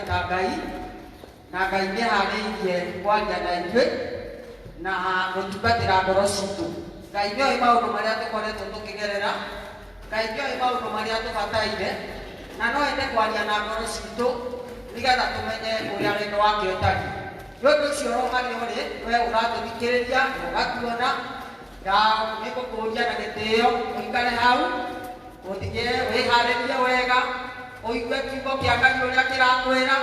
ta Ngai na Ngai nĩ harĩirie kwaria na ithuĩ na gũtungatĩra ngoro citũ. Ngai nĩoĩ maũndũ marĩa tũkoretwo tũkĩgerera, Ngai nĩoĩ maũndũ marĩa tũbataire, na no ende kwaria na ngoro citũ nĩgetha tũmenye ũrĩa wendo wake ũtariĩ. Nĩ ũndũ ũcio harĩa ũrĩ we ũratũthikĩrĩria na ũgatuona, nĩngũkũria na gĩtĩo ũikare hau wĩharĩrie wega ũigue kiugo kĩa Ngai ũrĩa kĩrakwĩra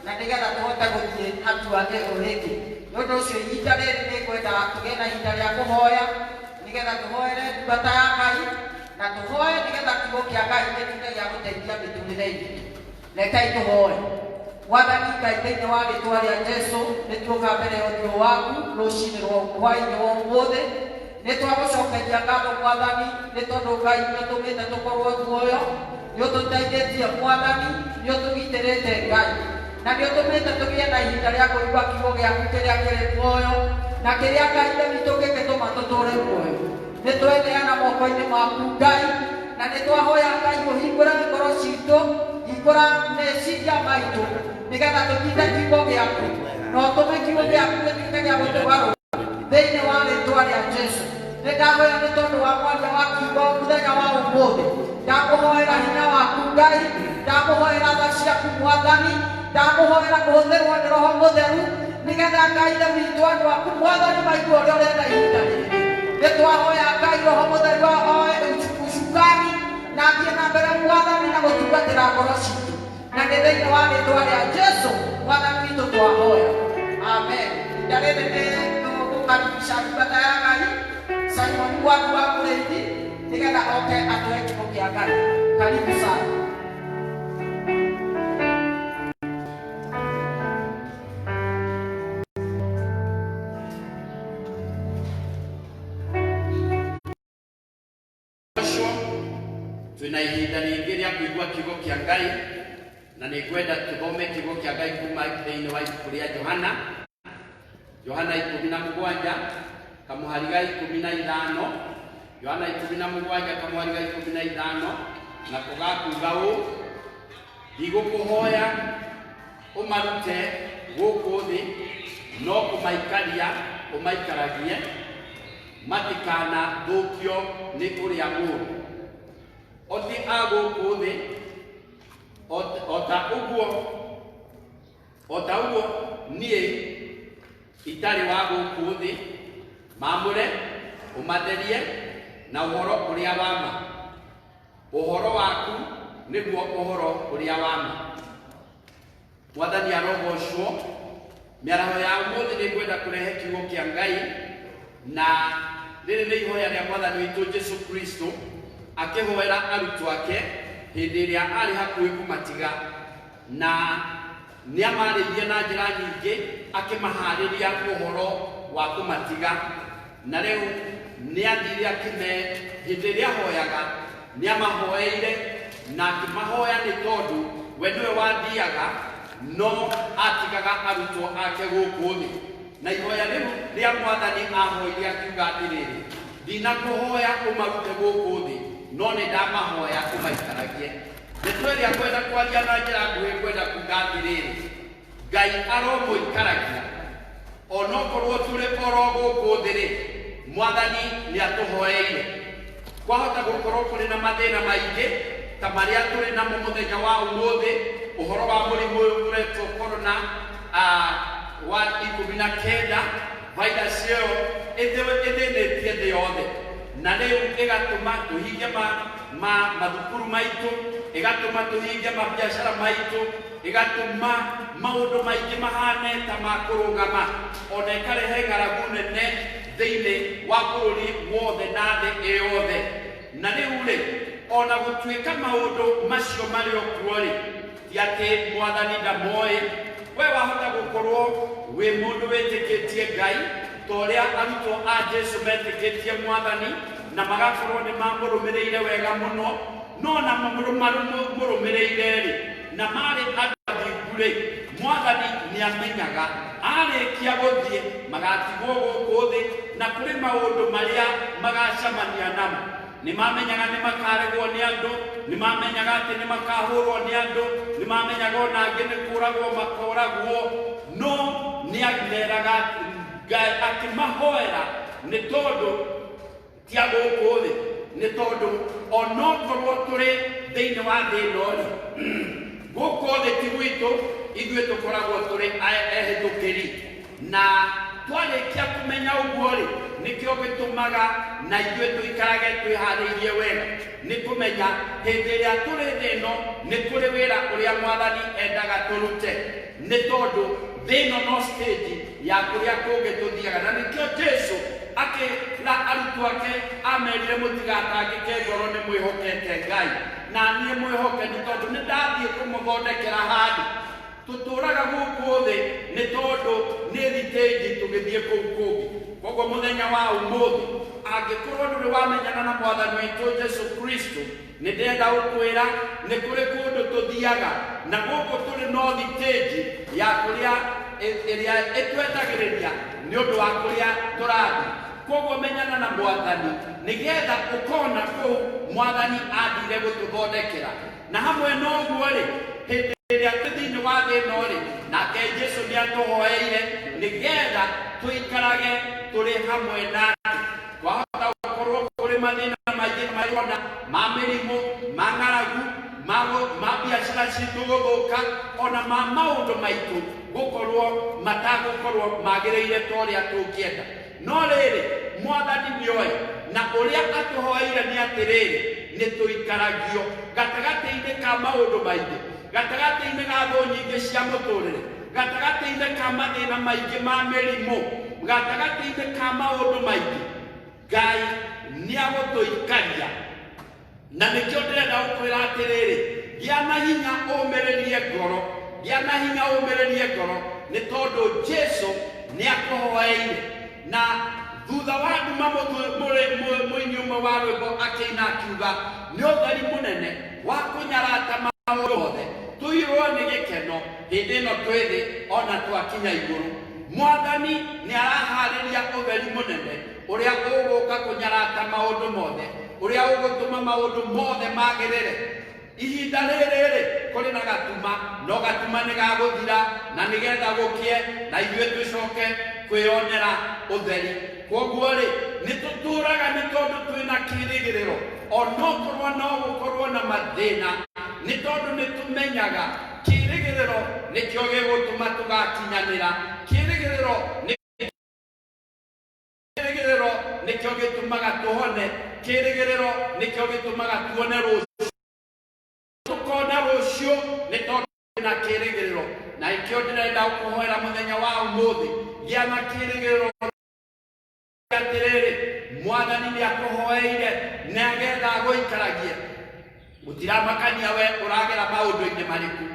na nĩgetha tũhote gũthiĩ hatua ĩyo rĩngĩ. Nĩ ũndũ ũcio ihinda rĩrĩ nĩngwenda tũgĩe na ihinda rĩa kũhoya nĩgetha tũhoere ndungata ya Ngai na tũhoe nĩgetha kiugo kĩa Ngai gĩtuĩke gĩa gũteithia mĩtũrĩre-inĩ. Rekei tũhoe. Mwathani Ngai thĩinĩ wa rĩĩtwa rĩa Jesũ nĩtuoka mbere ya ũthiũ waku rũciinĩ rwa hwaĩ-inĩ wa ũmũthĩ. Nĩtwagũcokeria ngatho Mwathani nĩ tondũ Ngai nĩũtũmĩte tũkorwo muoyo, nĩũtũteithĩtie Mwathani, nĩũtũgitĩrĩte Ngai, na nĩũtũmĩte tũgĩe na ihinda rĩa kũigua kiugo gĩaku kĩrĩa kĩrĩ muoyo na kĩrĩa Ngai witũ gĩgĩtũma tũtũũre muoyo. Nĩtweneana moko-inĩ maku Ngai, na nĩtwahoya Ngai ũhingũre ngoro citũ, hingũra meciria maitũ nĩgetha tũnyite kiugo gĩaku na ũtũme kiugo gĩaku gĩtuĩke gĩa gũtũgarũra thĩinĩ wa rĩĩtwa rĩa Jesũ. Nĩndahoya nĩ tondũ wa kwaria wa kiugo mũthenya wa ũmũthĩ, ndakũhoera hinya waku Ngai, ndakũhoera tha ciaku Mwathani, ndakũhoera kũhũthĩrwo nĩ Roho Mũtheru nĩgetha Ngai na witũ andũ aku Mwathani maigue ũrĩa ũrenda ihinda rĩrĩ. Nĩtwahoya Ngai Roho Mũtheru oe ucukani na athiĩ na mbere Mwathani na gũtungatĩra ngoro citũ, na nĩ thĩinĩ wa rĩĩtwa rĩa Jesũ Mwathani witũ twahoya, amen. Ihinda rĩrĩ nĩngũkaribisha ndungata ya Ngai Simon waku wa mũrĩithi nĩgetha oke atũhe kiugo kĩa Ngai. Karibu sana. Twina ihinda rĩngĩ rĩa kũigua kiugo kĩa Ngai na nĩngwenda tũthome kiugo kĩa Ngai kuma thĩinĩ wa ibuku rĩa Johana 17 kamũhari ga 15, Johana 17 kamũhari ga 15, na kũgakuga ũũ: ndigũkũhoya ũmarute gũkũ thĩ, no kũmaikaria ũmaikaragie, matikanathũkio nĩ ũrĩa mũũru. Oti agũkũ thĩ, ota ũguo niĩ itarĩ wa gũkũ thĩ, maamũre ũmatherie na ũhoro ũrĩa wa ma. Ũhoro waku nĩguo ũhoro ũrĩa wa ma. Mwathani arogocwo. Mĩaraho ya ũmũthĩ nĩngwenda kũrehe kiugo kĩa Ngai, na rĩrĩ nĩ ihoya rĩa Mwathani witũ Jesũ Kristo akĩhoera arutwo ake hĩndĩ ĩrĩa arĩ hakuhĩ kũmatiga, na nĩamarĩirie na njĩra nyingĩ akĩmaharĩria ũhoro wa kũmatiga. Na rĩu nĩathire hĩndĩ ĩrĩa ahoyaga nĩamahoeire na akĩmahoya nĩ tondũ we nĩwe wathiaga no atigaga arutwo ake gũkũ thĩ. Na ihoya rĩu rĩa Mwathani ahoire akiuga atĩrĩrĩ: ndinakũhoya ũmarute gũkũ thĩ, no nĩ ndamahoya ũmaikaragie. Nĩtwĩrĩa kwenda kwaria na njĩra nguhĩ kwenda kuuga atĩrĩrĩ: Ngai aromũikaragia onokorwo tũrĩ oro gũkũ thĩ-rĩ, Mwathani nĩatũhoeire. Kwahota gũkorwo kũrĩ na mathĩna maingĩ ta marĩa tũrĩ namo mũthenya wa ũmũthĩ, ũhoro wa mũrimũ ũyũ ũretwo corona wa 19, virus ĩyo ĩthĩnĩtie thĩ yothe, na rĩu ĩgatũma tũhinge mathukuru maitũ, ĩgatũma tũhinge mabiacara maitũ, ĩgatũma maũndũ maingĩ mahane ta ma kũrũgama, ona ĩkarehe ng'aragu nene thĩinĩ wa bũrũri wothe na thĩ ĩyothe. Na rĩu-rĩ, ona gũtuĩka maũndũ macio marĩ o kuo-rĩ, ti atĩ Mwathani ndamoĩ. We wahota gũkorwo wĩ mũndũ wĩtĩkĩtie Ngai ta ũrĩa arutwo a Jesũ metĩkĩtie Mwathani na magakorwo nĩ mamũrũmĩrĩire wega mũno, no na mamũrũmĩrĩire-rĩ na marĩ andũ athingu-rĩ, Mwathani nĩamenyaga arĩkia gũthiĩ magatigwo gũkũ thĩ na kũrĩ maũndũ marĩa magacemania namo. nimamenyaga nĩ makaregwo nĩ andũ, nimamenyaga atĩ nĩ makahũrwo nĩ andũ, nimamenyaga ona angĩ nĩ kũragwo makoragwo, no nĩ ameraga Ngai akĩmahoera nĩ tondũ ti a gũkũ thĩ, nĩ tondũ onokorwo tũrĩ thĩinĩ wa thĩ ĩno rĩ, gũkũ thĩ ti gwitũ, ithuĩ tũkoragwo tũrĩ ehĩtũkĩri, na twarĩkia kũmenya ũguo rĩ, nĩkĩo gĩtũmaga na ithuĩ tũikarage twĩharĩirie wega, nĩ kũmenya hĩndĩ ĩrĩa tũrĩ thĩ ĩno nĩ kũrĩ wĩra ũrĩa Mwathani endaga tũrute, nĩ tondũ thĩ ĩno no stage ya kũrĩa kũngĩ tũthiaga, na nĩkĩo Jesũ akĩra arutwo ake amerire mũtigatangĩke ngoro nĩ mwĩhokete Ngai, na niĩ mwĩhoke nĩ tondũ nĩ ndathiĩ kũmũthondekera handũ. Tũtũraga gũkũ thĩ nĩ tondũ nĩ thitĩnji tũgĩthiĩ kũu kũngĩ. Koguo mũthenya wa ũmũthĩ angĩkorwo ndũrĩ wamenyana na Mwathani witũ Jesũ Kristo, nĩ ndĩrenda gũkwĩra nĩ kũrĩ kũndũ tũthiaga, na gũkũ tũrĩ no thitĩnji ya kũrĩa ĩrĩa ĩtwetagĩrĩria nĩ ũndũ wa kũrĩa tũrathiĩ. Koguo menyana na Mwathani nĩgetha ũkona kũu Mwathani athire gũtũthondekera, na hamwe na ũguo rĩ, hĩndĩ ĩrĩa twĩ thĩinĩ wa thĩ ĩno rĩ, nake Jesũ nĩ atũhoeire nĩgetha tũikarage tũrĩ hamwe nake. Twahota gũkorwo kũrĩ mathĩna maingĩ marona ma mĩrimũ, ma ng'aragu, ma biacara citũ gũthũka, ona ma maũndũ maitũ gũkorwo matagũkorwo magĩrĩire ta ũrĩa tũngĩenda. No rĩrĩ Mwathani nĩoĩ, na ũrĩa atũhoeire nĩ atĩrĩrĩ, nĩ tũikaragio gatagatĩ-inĩ ka maũndũ maingĩ, gatagatĩ-inĩ ga thũ nyingĩ cia mũtũrĩre, gatagatĩ-inĩ ka mathĩna maingĩ ma mĩrimũ, gatagatĩ-inĩ ka maũndũ maingĩ, Ngai nĩ agũtũikaria. Na nĩkĩo ndĩrenda gũkwĩra atĩrĩrĩ, gĩa na hinya ũmĩrĩrie ngoro, gĩa na hinya ũmĩrĩrie ngoro, nĩ tondũ Jesũ nĩ akũhoeire. Na thutha wa nduma mũini ũmwe wa rwĩmbo akĩina akiuga, nĩ ũtheri mũnene wa kũnyarata maũndũ mothe, tũiyũrwo nĩ gĩkeno hĩndĩ ĩno twĩ thĩ ona twakinya igũrũ. Mwathani nĩ araharĩria ũtheri mũnene ũrĩa ũgũka kũnyarata maũndũ mothe, ũrĩa ũgũtũma maũndũ mothe magĩrĩre. Ihinda rĩrĩ kũrĩ na gatuma, no gatuma nĩ gagũthira, na nĩgetha gũkie na ithuĩ tũcoke kwĩyonera ũtheri. Koguo rĩ, nĩ tũtũraga nĩ tondũ twĩna kĩĩrĩgĩrĩro, onokorwo no gũkorwo na mathĩna, nĩ tondũ nĩ tũmenyaga kĩĩrĩgĩrĩro nĩkĩo gĩgũtũma tũgakinyanĩra. Kĩĩrĩgĩrĩro nĩkĩo gĩtũmaga tũhone, kĩĩrĩgĩrĩro nĩkĩo gĩtũmaga tuone rũciũ, tũkona rũciũ nĩ tondũ twĩna kĩĩrĩgĩrĩro. Na ikĩo ndĩrenda gũkũhoera mũthenya wa ũmũthĩ, gĩa na kĩĩrĩgĩrĩro atĩrĩrĩ, Mwathani nĩ akũhoeire nĩgetha agũikaragie. Gũtiramakania we ũragera maũndũ-inĩ marĩkũ.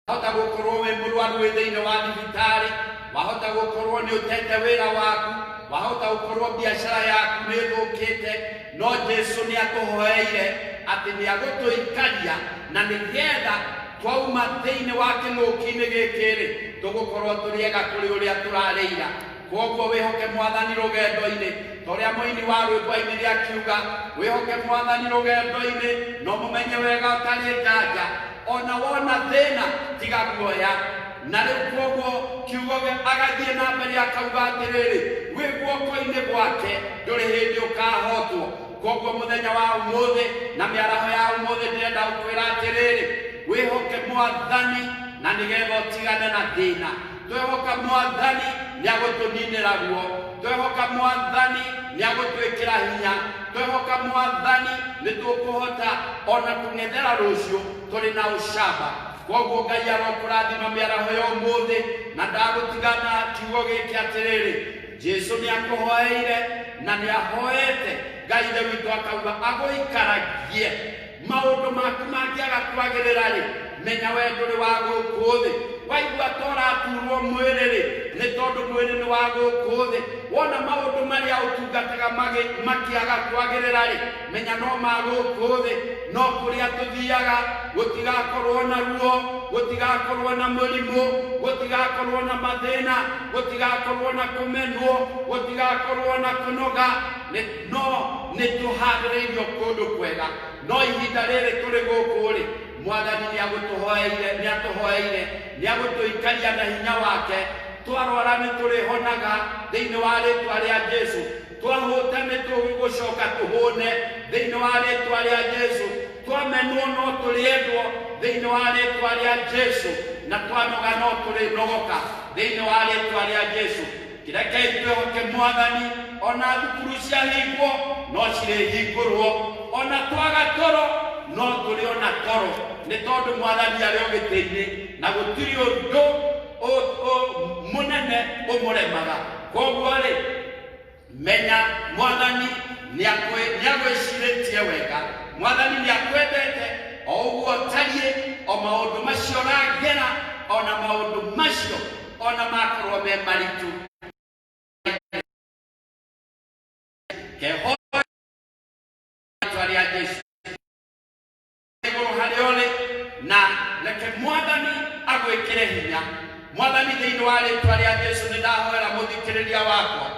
Wahota gũkorwo wĩ mũrwaru wĩ thĩinĩ wa thibitarĩ, wahota gũkorwo nĩ ũtete wĩra waku, wahota gũkorwo biacara yaku nĩ ĩthũkĩte, no Jesũ nĩ akũhoeire atĩ nĩ agũtũikaria, na nĩgetha twauma thĩinĩ wa kĩng'ũki-inĩ gĩkĩ-rĩ, tũgũkorwo tũrĩ ega kũrĩ ũrĩa tũrarĩira. Koguo wĩhoke Mwathani rũgendo-inĩ, ta ũrĩa mũini wa rwĩmbo ainire akiuga, wĩhoke Mwathani rũgendo-inĩ, no mũmenye wega ũtarĩ nganja, ona wona thĩna tiga guoya. Na rĩu koguo kiugo agathiĩ na mbere akauga atĩrĩrĩ, wĩ guoko-inĩ gwake ndũrĩ hĩndĩ ũkahotwo. Koguo mũthenya wa ũmũthĩ na mĩaraho ya ũmũthĩ ndĩrenda gũkwĩra atĩrĩrĩ, wĩhoke Mwathani na nĩgetha ũtigane na thĩna. Twehoka Mwathani nĩ agũtũninĩra guo, twehoka Mwathani nĩ agũtwĩkĩra hinya, twehoka Mwathani nĩ tũkũhota ona kũng'ethera rũciũ tũrĩ na ũcamba. Koguo Ngai arokũrathima mĩaraho ya ũmũthĩ, na ndagũtigana kiugo gĩkĩ atĩrĩrĩ, Jesũ nĩ akũhoeire na nĩ ahoete. Ngai ithe witũ akauga agũikaragie. Maũndũ maku mangĩaga kwagĩrĩra-rĩ, menya we ndũrĩ wa gũkũ thĩ. Waigua ta ũraturwo mwĩrĩ-rĩ, nĩ tondũ mwĩrĩ nĩ wa gũkũ thĩ. Wona maũndũ marĩa ũtungataga makĩaga kwagĩrĩra-rĩ, menya no ma gũkũ thĩ. No kũrĩa tũthiaga gũtigakorwo na ruo, gũtigakorwo na mũrimũ, gũtigakorwo na mathĩna, gũtigakorwo na kũmenwo, gũtigakorwo na kũnoga, no nituhagiriirio kundu kwega no ihinda riri turi guku ri mwathani niatuhoeire niagutuikaria na hinya wake twarwara niturihonaga thiini wa ritwa ria Jesu twahuta nitugucoka tuhune thiini wa ritwa ria Jesu twamenwo no turiendwo thiini wa ritwa ria Jesu na twanoga no turinogoka thiini wa ritwa ria Jesu kireke twehoke mwathani ona thukuru cia hingwo no cirihingurwo ona twaga toro no turi ona toro ni tondu mwathani ari o giti-ini na gutiri undu munene umuremaga koguo ri menya mwathani niagwiciritie wega mwathani niakwendete o uguo tarie o maundu macio rangera ona maundu macio ona makorwo me maritu kehoa twaria Jesu na reke mwathani agwikire hinya mwathani thiini wa ritwa ria Jesu nindahoera muthikiriria wakwa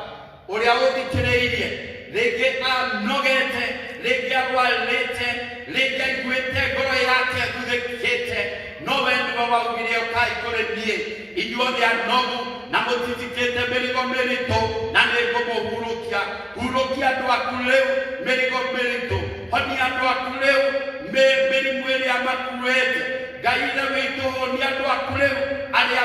uria uthikiriirie ringi anogete ringi arwarite ringi aiguite ngoro yake thuthikite no we nĩwe waugire ũkai kũrĩ niĩ inyuothe anogu na mũtitikĩte mĩrigo mĩritũ na nĩngũmũhurũkia hurũkia andũ aku rĩu mĩrigo mĩritũ honia andũ aku rĩu mĩrimũ ĩrĩa makuĩte Ngai ithe witũ honia andũ aku rĩu arĩa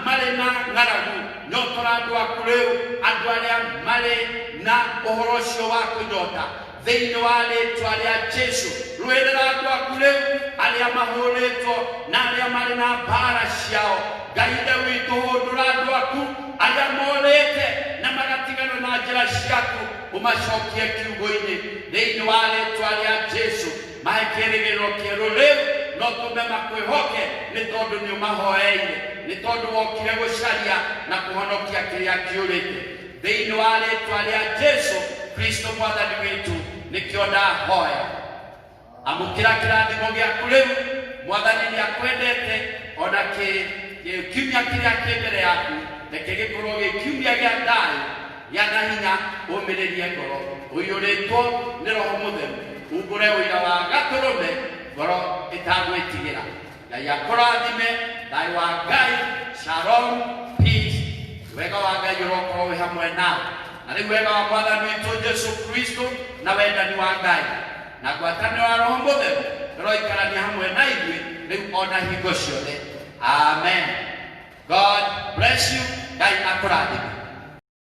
marĩ na ng'aragu nyotora andũ aku rĩu andũ arĩa marĩ na ũhoro ũcio wa kũnyota thiini wa ritwa ria Jesu rwĩrĩra andũ aku rĩu arĩa mahũrĩtwo na arĩa marĩ na mbara ciao Ngai ithe witũ hũndũra andũ aku arĩa morĩte na magatigana na njĩra ciaku ũmacokie kiugo-inĩ thiini wa ritwa ria Jesu mahe kĩĩrĩgĩrĩro kĩerũ rĩu no tũme makwĩhoke nĩ tondũ nĩ ũmahoeire nĩ tondũ wokire gũcaria na kũhonokia kĩrĩa kĩũrĩte thiini wa ritwa ria Jesu Kristo mwathani witũ nikio ndahoya amukira kirathimo gĩaku rĩu mwathani nĩakwendete ona kiumia kĩrĩa kĩ mbere yaku reke gĩkorwo gĩ kiumia gĩa thayũ gĩa na hinya ũmĩrĩrie ngoro ũiyũrĩtwo nĩ Roho Mũtheru umbũre ũira wa gatũrũme ngoro ĩtagwĩtigĩra Ngai akũrathime thayũ wa Ngai shalom peace wega wa Ngai ũrokorwo wĩ hamwe nawe na rĩu wega wa mwathani witũ Jesu Kristo na wendani wa Ngai na ngwatanĩro ya Roho Mũtheru ĩroikarania hamwe na ithuĩ rĩu ona hingo ciothe amen. God bless you. Ngai akũrathime.